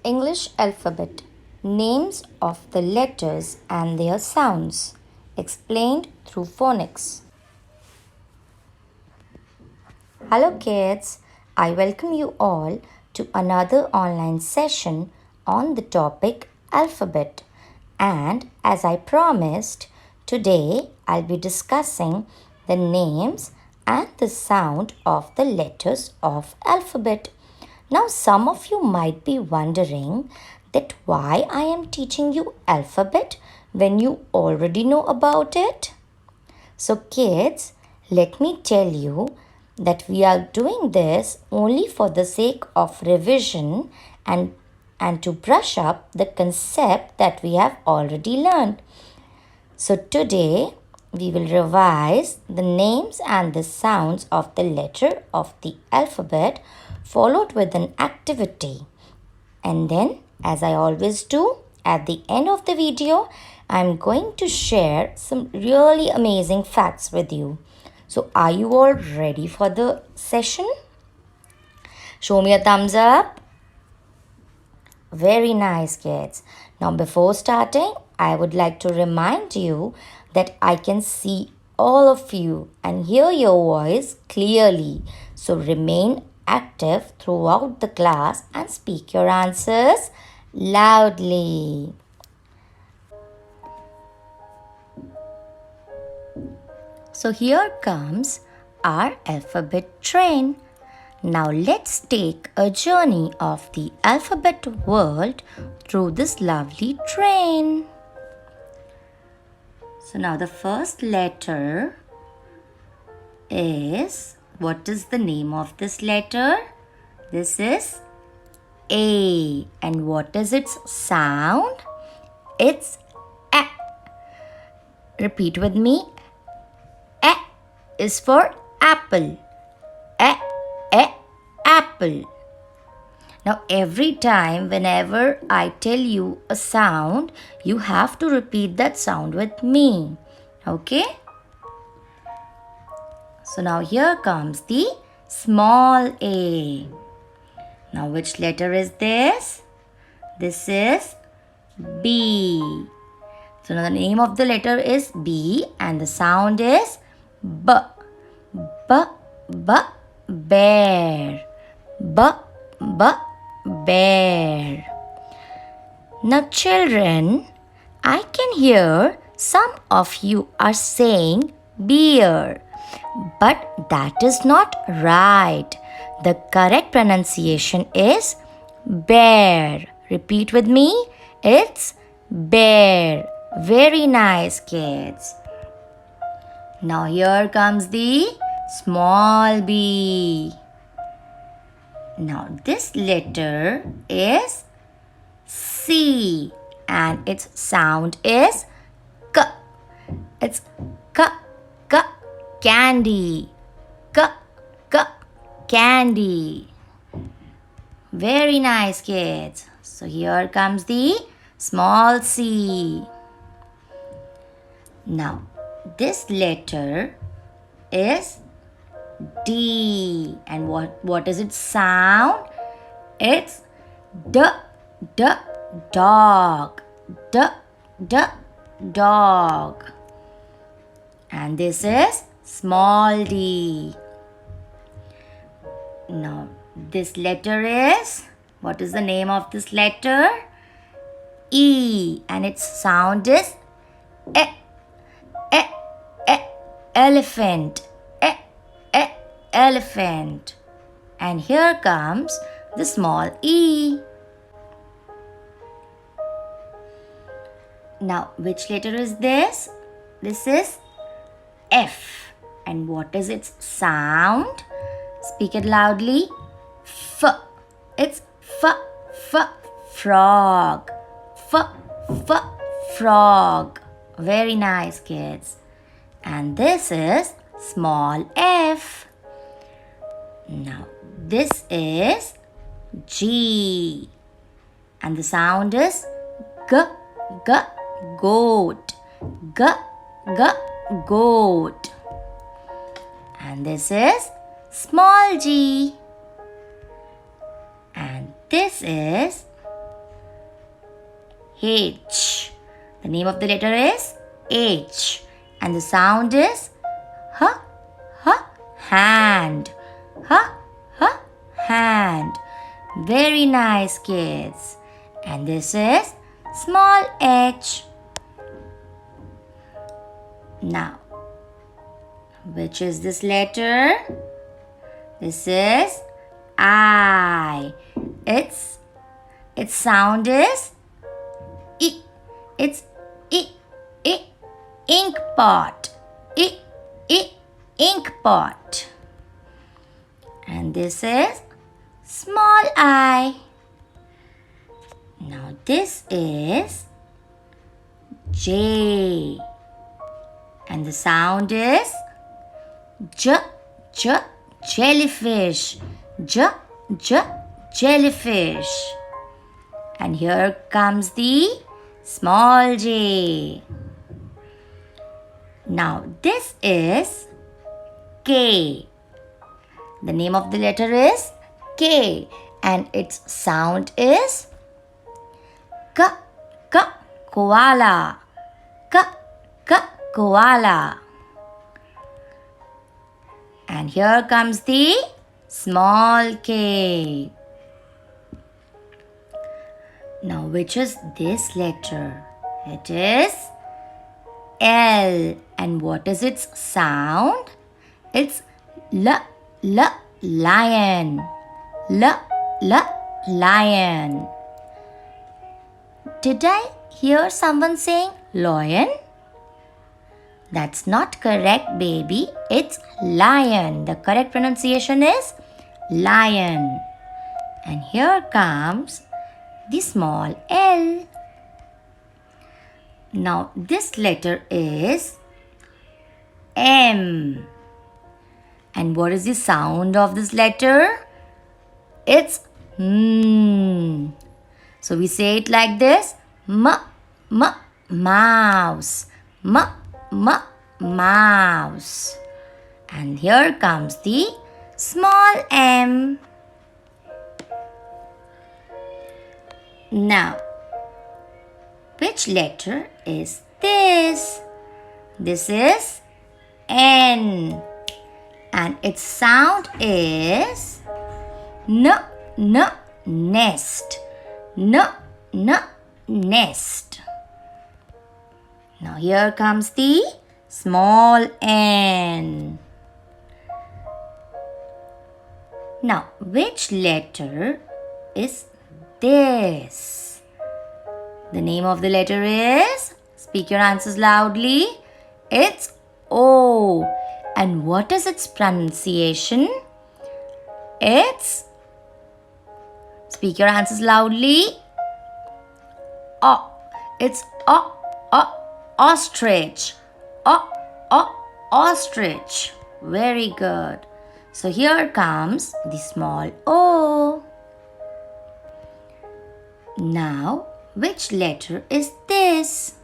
English alphabet. Names of the letters and their sounds. Explained through phonics. Hello kids, I welcome you all to another online session on the topic alphabet. And as I promised, today I'll be discussing the names and the sound of the letters of alphabet. Now some of you might be wondering that why I am teaching you alphabet when you already know about it. So kids, let me tell you that we are doing this only for the sake of revision and to brush up the concept that we have already learned. So today we will revise the names and the sounds of the letter of the alphabet followed with an activity. And then, as I always do, at the end of the video, I'm going to share some really amazing facts with you. So are you all ready for the session? Show me a thumbs up. Very nice, kids. Now before starting, I would like to remind you that I can see all of you and hear your voice clearly. So remain active throughout the class and speak your answers loudly. So here comes our alphabet train. Now let's take a journey of the alphabet world through this lovely train. So now the first letter is, what is the name of this letter? This is A. And what is its sound? It's A. Repeat with me. A is for apple. A, apple. Now every time whenever I tell you a sound, you have to repeat that sound with me. Okay? So now here comes the small a. Now which letter is this? This is B. So now the name of the letter is B and the sound is B. B, bear. B, bear. Now children, I can hear some of you are saying beer. But that is not right. The correct pronunciation is bear. Repeat with me. It's bear. Very nice, kids. Now here comes the small b. Now this letter is C and its sound is K. It's K, candy. K, candy. Very nice, kids. So here comes the small c. Now this letter is D. And what is its sound? It's D, dog. D, dog. And this is small d. Now this letter is, what is the name of this letter? E. And its sound is E. Elephant. Elephant. And here comes the small e. Now which letter is this? This is F. And what is its sound? Speak it loudly. F. It's frog. F, frog. Very nice, kids. And this is small f. Now this is G. And the sound is G, goat. G, goat. And this is small g. And this is H. The name of the letter is H. And the sound is H, H, hand. H, H, hand. Very nice, kids. And this is small h. Now, which is this letter? This is I. Its sound is I. It's I, ink pot. I, ink pot. And this is small I. Now this is J. And the sound is J, jellyfish. J, jellyfish. And here comes the small j. Now this is K. The name of the letter is K. And its sound is K, koala. K, koala. And here comes the small k. Now, which is this letter? It is L. And what is its sound? It's L, lion. L, lion. Did I hear someone saying lion? That's not correct, baby. It's lion. The correct pronunciation is lion. And here comes the small L. Now, this letter is M. And what is the sound of this letter? It's M. So we say it like this. Mouse. Mouse. And here comes the small m. Now, which letter is this? This is N. And its sound is nest. Nest. Now here comes the small n. Now, which letter is this? The name of the letter is, speak your answers loudly, it's O. And what is its pronunciation? It's, speak your answers loudly, O. It's O. Ostrich. Ostrich. Very good. So here comes the small o. Now, which letter is this?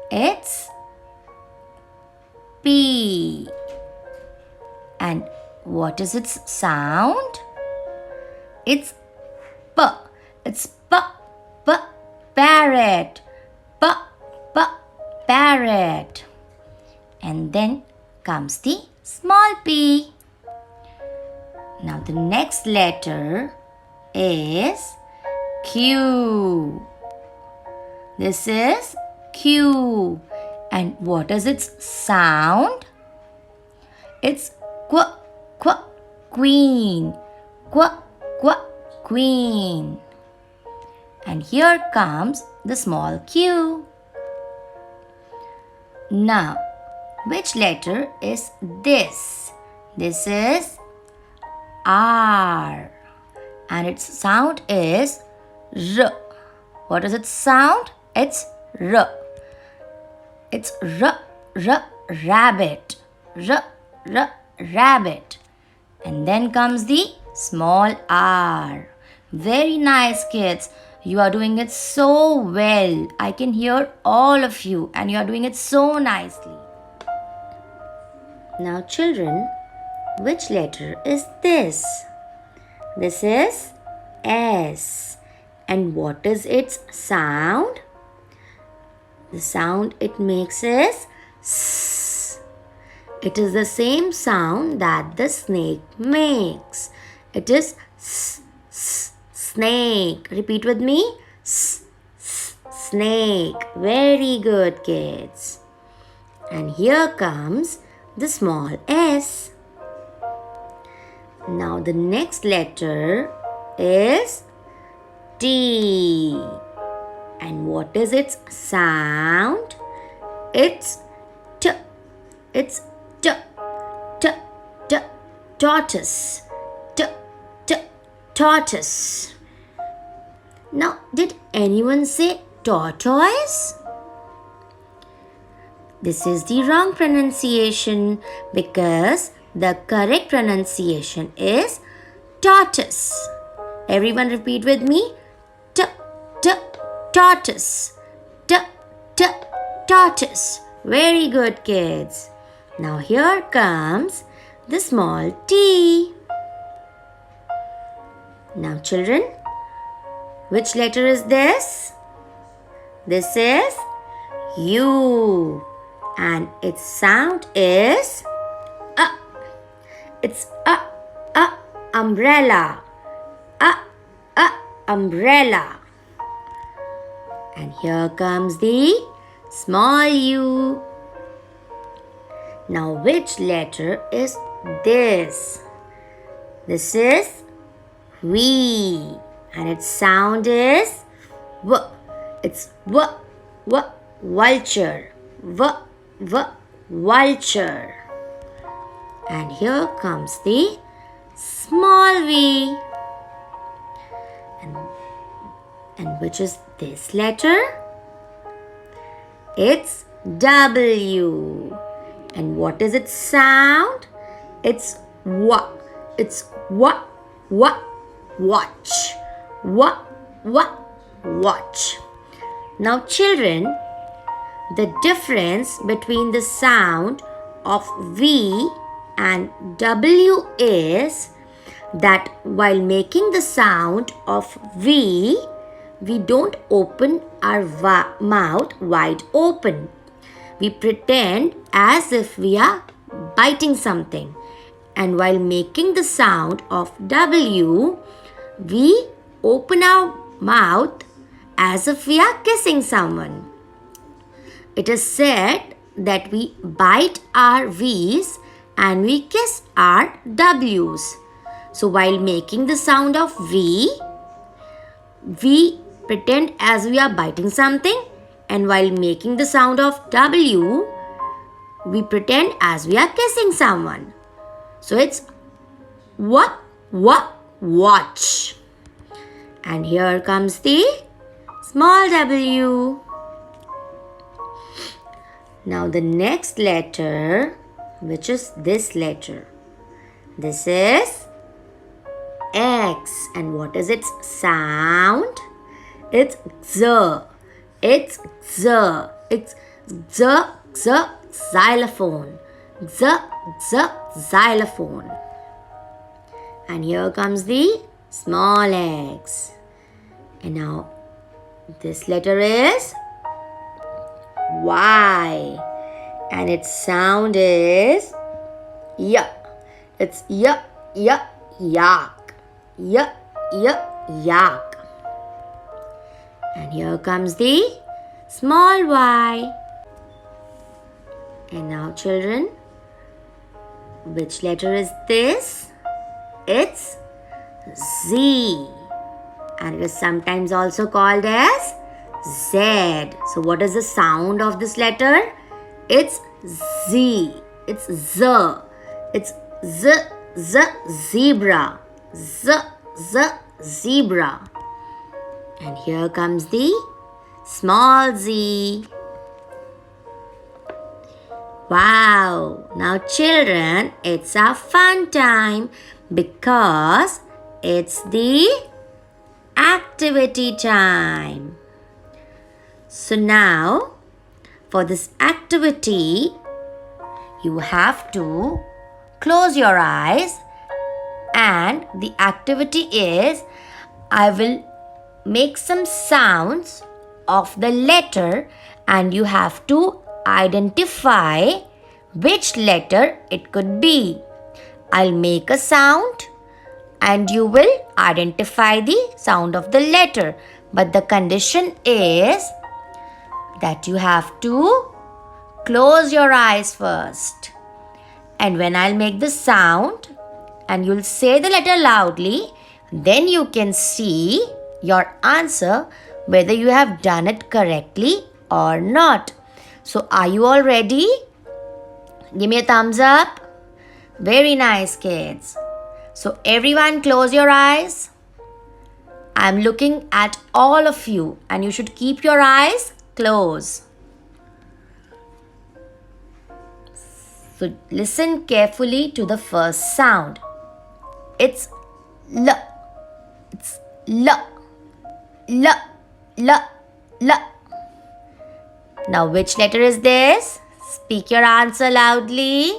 It's P. And what is its sound? It's P. It's P. Parrot. Parrot. And then comes the small p. Now the next letter is Q. This is Q. And what is its sound? It's queen. Queen. And here comes the small q. Now, which letter is this? This is R. And its sound is R. What is its sound? It's R. It's rabbit. Rabbit. And then comes the small r. Very nice, kids. You are doing it so well. I can hear all of you and you are doing it so nicely. Now, children, which letter is this? This is S. And what is its sound? The sound it makes is S. It is the same sound that the snake makes. It is S, S, snake. Repeat with me. S, S, snake. Very good, kids. And here comes the small s. Now the next letter is T. And what is its sound? It's T. It's T. T. T. Tortoise. T. T. Tortoise. Now, did anyone say tortoise? This is the wrong pronunciation because the correct pronunciation is tortoise. Everyone repeat with me. T, t, tortoise. T, t, tortoise. Very good, kids. Now here comes the small t. Now children, which letter is this? This is U. And its sound is It's umbrella. Umbrella. And here comes the small u. Now which letter is this? This is V. And its sound is V. It's V. Vulture. V. Vulture. And here comes the small v. And which is this letter? It's W. And what is its sound? It's W. It's W. Watch. Watch. Now children, the difference between the sound of V and W is that while making the sound of V, we don't open our mouth wide open. We pretend as if we are biting something. And while making the sound of W, we open our mouth as if we are kissing someone. It is said that we bite our V's and we kiss our W's. So while making the sound of V, we pretend as we are biting something, and while making the sound of W, we pretend as we are kissing someone. So it's watch. And here comes the small w. Now the next letter, which is this letter. This is X. And what is its sound? It's Z. It's Z. It's Z, Z, xylophone. Z, Z, xylophone. And here comes the small x. And now this letter is Y. And its sound is Y. It's Y, Y, yak. Y, Y, yak. And here comes the small y. And now children, which letter is this? It's Z. And it is sometimes also called as Z. So what is the sound of this letter? It's Z. It's Z. It's Z, Z, zebra. Z, Z, zebra. And here comes the small z. Wow! Now children, it's a fun time because it's the activity time. So now, for this activity, you have to close your eyes, and the activity is I will make some sounds of the letter and you have to identify which letter it could be. I'll make a sound and you will identify the sound of the letter. But the condition is that you have to close your eyes first. And when I'll make the sound and you'll say the letter loudly, then you can see your answer whether you have done it correctly or not. So are you all ready? Give me a thumbs up. Very nice, kids. So everyone close your eyes. I'm looking at all of you and you should keep your eyes closed. So listen carefully to the first sound. It's L. It's L. L. L. L. Now which letter is this? Speak your answer loudly.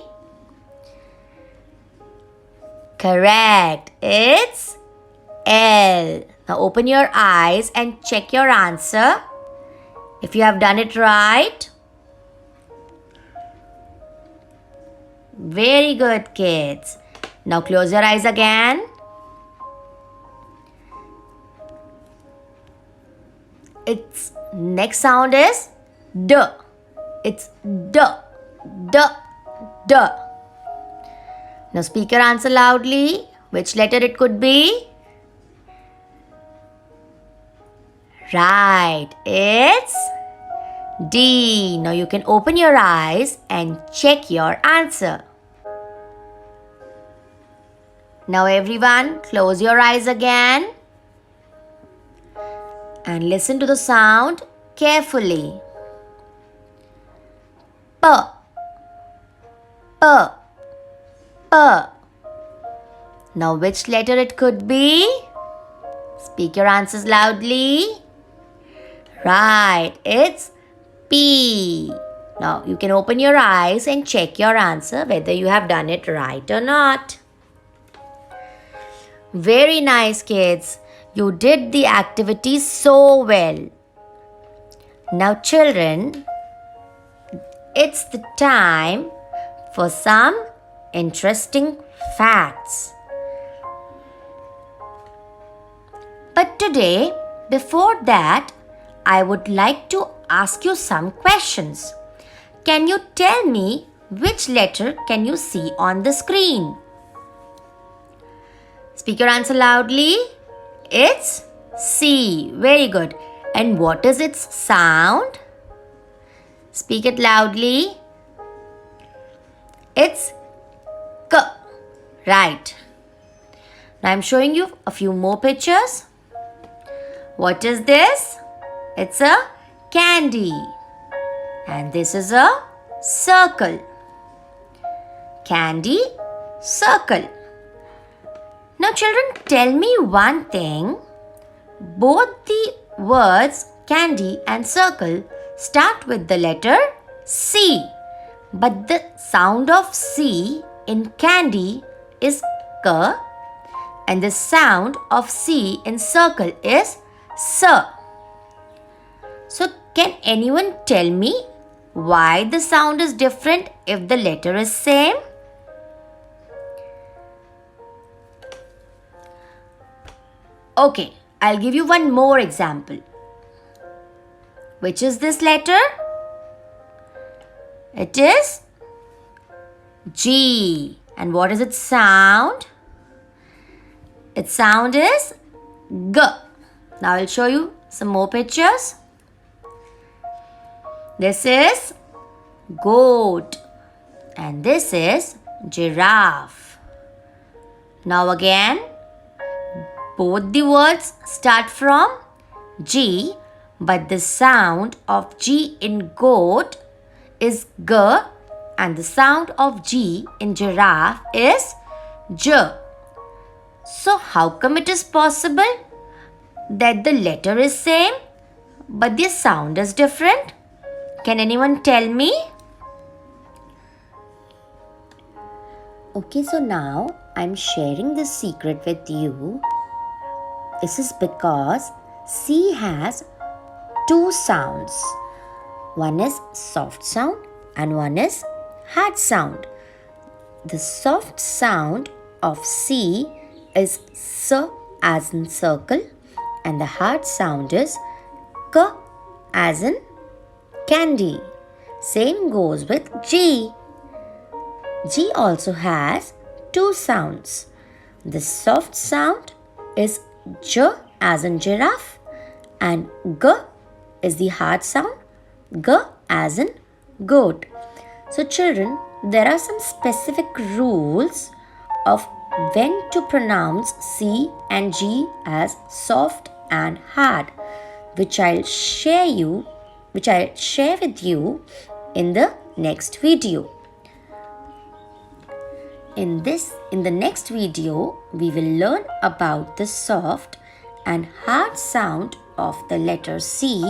Correct. It's L. Now open your eyes and check your answer. If you have done it right. Very good, kids. Now close your eyes again. Its next sound is D. It's D. D. D. Now speak your answer loudly. Which letter it could be? Right, it's D. Now you can open your eyes and check your answer. Now everyone, close your eyes again and listen to the sound carefully. P. P. P. Now which letter it could be? Speak your answers loudly. Right, it's P. Now you can open your eyes and check your answer whether you have done it right or not. Very nice, kids. You did the activity so well. Now children, it's the time for some interesting facts. But today, before that, I would like to ask you some questions. Can you tell me which letter can you see on the screen? Speak your answer loudly. It's C. Very good. And what is its sound? Speak it loudly. It's K. Right. Now I'm showing you a few more pictures. What is this? It's a candy. And this is a circle. Candy, circle. Now children, tell me one thing. Both the words candy and circle start with the letter C. But the sound of C in candy is K and the sound of C in circle is S. So can anyone tell me why the sound is different if the letter is same? Okay, I'll give you one more example. Which is this letter? It is G. And what is its sound? Its sound is G. Now I'll show you some more pictures. This is goat and this is giraffe. Now again, both the words start from G, but the sound of G in goat is G and the sound of G in giraffe is J. So how come it is possible that the letter is same but the sound is different? Can anyone tell me? Okay, so now I'm sharing this secret with you. This is because C has two sounds. One is soft sound and one is hard sound. The soft sound of C is S as in circle, and the hard sound is K as in candy. Same goes with G. G also has two sounds. The soft sound is J as in giraffe, and G is the hard sound, G as in goat. So children, there are some specific rules of when to pronounce C and G as soft and hard, which I'll share with you in the next video. In the next video, we will learn about the soft and hard sound of the letter C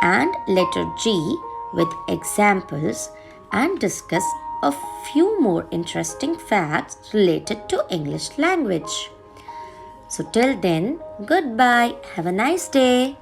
and letter G with examples and discuss a few more interesting facts related to English language. So till then, goodbye. Have a nice day.